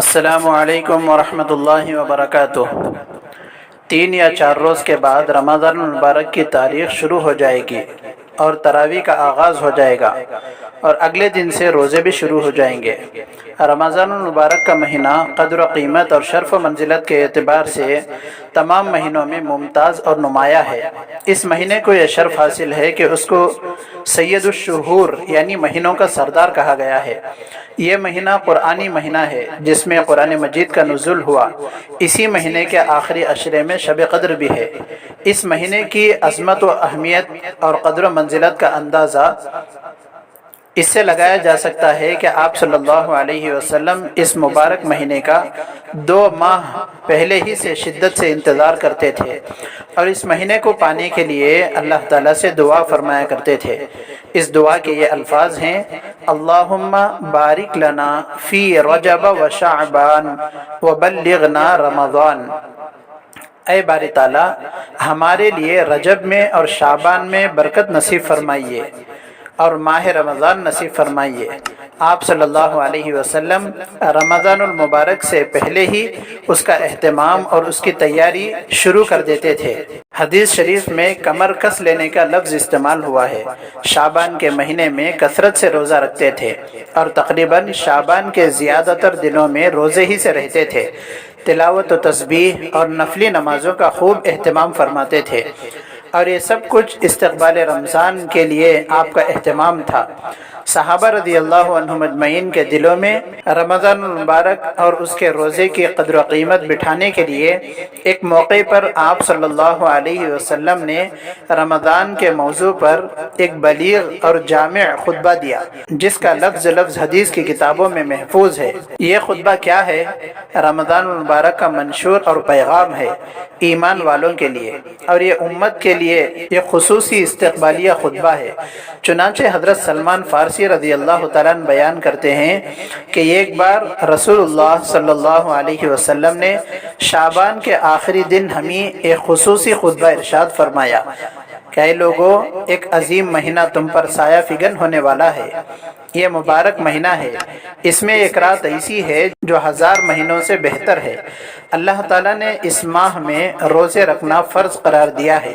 السلام علیکم ورحمۃ اللہ وبرکاتہ۔ 3 یا 4 روز کے بعد رمضان المبارک کی تاریخ شروع ہو جائے گی اور تراویح کا آغاز ہو جائے گا اور اگلے دن سے روزے بھی شروع ہو جائیں گے۔ رمضان المبارک کا مہینہ قدر و قیمت اور شرف و منزلت کے اعتبار سے تمام مہینوں میں ممتاز اور نمایاں ہے۔ اس مہینے کو یہ شرف حاصل ہے کہ اس کو سید الشہور یعنی مہینوں کا سردار کہا گیا ہے۔ یہ مہینہ قرآنی مہینہ ہے جس میں قرآن مجید کا نزول ہوا۔ اسی مہینے کے آخری عشرے میں شب قدر بھی ہے۔ اس مہینے کی عظمت و اہمیت اور قدر و منزلت کا اندازہ اس سے لگایا جا سکتا ہے کہ آپ صلی اللہ علیہ وسلم اس مبارک مہینے کا 2 ماہ پہلے ہی سے شدت سے انتظار کرتے تھے اور اس مہینے کو پانے کے لیے اللہ تعالیٰ سے دعا فرمایا کرتے تھے۔ اس دعا کے یہ الفاظ ہیں: اللہم بارک لنا فی رجب و شعبان وبلغنا رمضان۔ اے باری تعالیٰ، ہمارے لیے رجب میں اور شعبان میں برکت نصیب فرمائیے اور ماہ رمضان نصیب فرمائیے۔ آپ صلی اللہ علیہ وسلم رمضان المبارک سے پہلے ہی اس کا اہتمام اور اس کی تیاری شروع کر دیتے تھے۔ حدیث شریف میں کمر کس لینے کا لفظ استعمال ہوا ہے۔ شعبان کے مہینے میں کثرت سے روزہ رکھتے تھے اور تقریباً شعبان کے زیادہ تر دنوں میں روزے ہی سے رہتے تھے۔ تلاوت و تسبیح اور نفلی نمازوں کا خوب اہتمام فرماتے تھے اور یہ سب کچھ استقبال رمضان کے لیے آپ کا اہتمام تھا۔ صحابہ رضی اللہ عنہم اجمعین کے دلوں میں رمضان المبارک اور اس کے روزے کی قدر و قیمت بٹھانے کے لیے ایک موقع پر آپ صلی اللہ علیہ وسلم نے رمضان کے موضوع پر ایک بلیغ اور جامع خطبہ دیا جس کا لفظ حدیث کی کتابوں میں محفوظ ہے۔ یہ خطبہ کیا ہے؟ رمضان المبارک کا منشور اور پیغام ہے ایمان والوں کے لیے اور یہ امت کے لیے یہ خصوصی استقبالیہ خطبہ ہے۔ چنانچہ حضرت سلمان فارسی رضی اللہ تعالیٰ عنہ بیان کرتے ہیں کہ ایک بار رسول اللہ صلی اللہ علیہ وسلم نے شعبان کے آخری دن ہمیں ایک خصوصی خطبہ ارشاد فرمایا کہ اے لوگو، ایک عظیم مہینہ تم پر سایہ فگن ہونے والا ہے۔ یہ مبارک مہینہ ہے، اس میں ایک رات ایسی ہے جو 1000 مہینوں سے بہتر ہے۔ اللہ تعالیٰ نے اس ماہ میں روزے رکھنا فرض قرار دیا ہے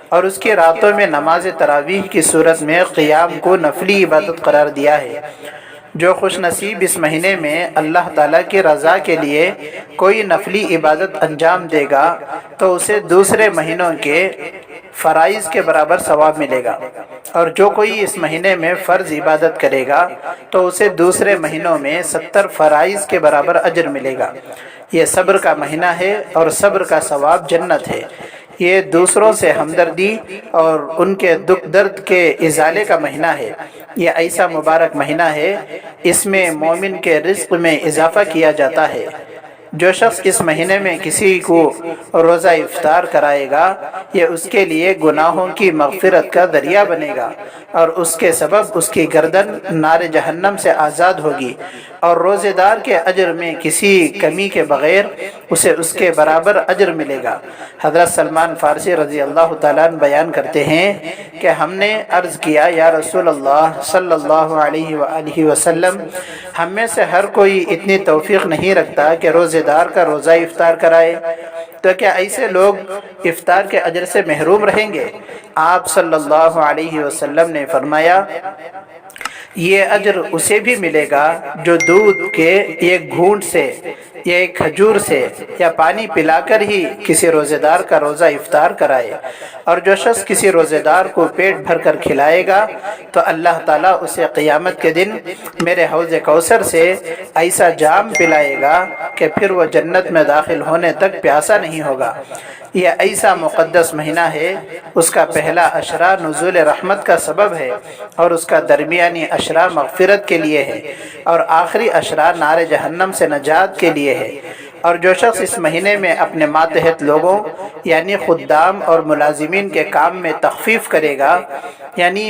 اور اس کی راتوں میں نماز تراویح کی صورت میں قیام کو نفلی عبادت قرار دیا ہے۔ جو خوش نصیب اس مہینے میں اللہ تعالیٰ کی رضا کے لیے کوئی نفلی عبادت انجام دے گا تو اسے دوسرے مہینوں کے فرائض کے برابر ثواب ملے گا، اور جو کوئی اس مہینے میں فرض عبادت کرے گا تو اسے دوسرے مہینوں میں 70 فرائض کے برابر اجر ملے گا۔ یہ صبر کا مہینہ ہے اور صبر کا ثواب جنت ہے۔ یہ دوسروں سے ہمدردی اور ان کے دکھ درد کے ازالے کا مہینہ ہے۔ یہ ایسا مبارک مہینہ ہے، اس میں مومن کے رزق میں اضافہ کیا جاتا ہے۔ جو شخص اس مہینے میں کسی کو روزہ افطار کرائے گا یہ اس کے لیے گناہوں کی مغفرت کا ذریعہ بنے گا اور اس کے سبب اس کی گردن نار جہنم سے آزاد ہوگی، اور روزے دار کے اجر میں کسی کمی کے بغیر اسے اس کے برابر اجر ملے گا۔ حضرت سلمان فارسی رضی اللہ تعالیٰ عنہ بیان کرتے ہیں کہ ہم نے عرض کیا، یا رسول اللہ صلی اللہ علیہ وآلہ وسلم، ہم میں سے ہر کوئی اتنی توفیق نہیں رکھتا کہ روزے دار کا روزہ افطار کرائے، تو کیا ایسے لوگ افطار کے اجر سے محروم رہیں گے؟ آپ صلی اللہ علیہ وسلم نے فرمایا، یہ اجر اسے بھی ملے گا جو دودھ کے ایک گھونٹ سے یا ایک کھجور سے یا پانی پلا کر ہی کسی روزے دار کا روزہ افطار کرائے، اور جو شخص کسی روزے دار کو پیٹ بھر کر کھلائے گا تو اللہ تعالیٰ اسے قیامت کے دن میرے حوض کوثر سے ایسا جام پلائے گا کہ پھر وہ جنت میں داخل ہونے تک پیاسا نہیں ہوگا۔ یہ ایسا مقدس مہینہ ہے، اس کا پہلا عشرہ نزول رحمت کا سبب ہے اور اس کا درمیانی عشرہ مغفرت کے لیے ہے اور آخری عشرہ نار جہنم سے نجات کے لیے ہے۔ اور جو شخص اس مہینے میں اپنے ماتحت لوگوں یعنی خدام اور ملازمین کے کام میں تخفیف کرے گا، یعنی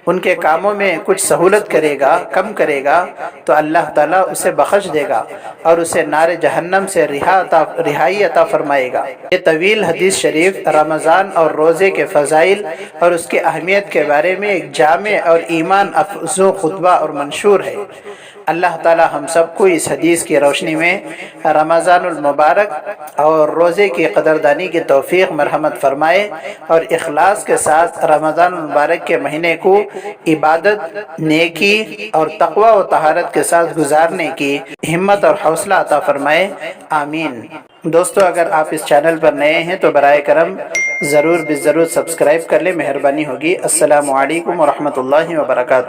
ان کے کاموں میں کچھ سہولت کرے گا، کم کرے گا، تو اللہ تعالیٰ اسے بخش دے گا اور اسے نار جہنم سے رہائی عطا فرمائے گا۔ یہ طویل حدیث شریف رمضان اور روزے کے فضائل اور اس کی اہمیت کے بارے میں ایک جامع اور ایمان افزوں خطبہ اور منشور ہے۔ اللہ تعالی ہم سب کو اس حدیث کی روشنی میں رمضان المبارک اور روزے کی قدردانی کی توفیق مرحمت فرمائے، اور اخلاص کے ساتھ رمضان المبارک کے مہینے کو عبادت، نیکی اور تقوی و طہارت کے ساتھ گزارنے کی ہمت اور حوصلہ عطا فرمائے، آمین۔ دوستو، اگر آپ اس چینل پر نئے ہیں تو برائے کرم ضرور سبسکرائب کر لیں، مہربانی ہوگی۔ السلام علیکم ورحمۃ اللہ وبرکاتہ۔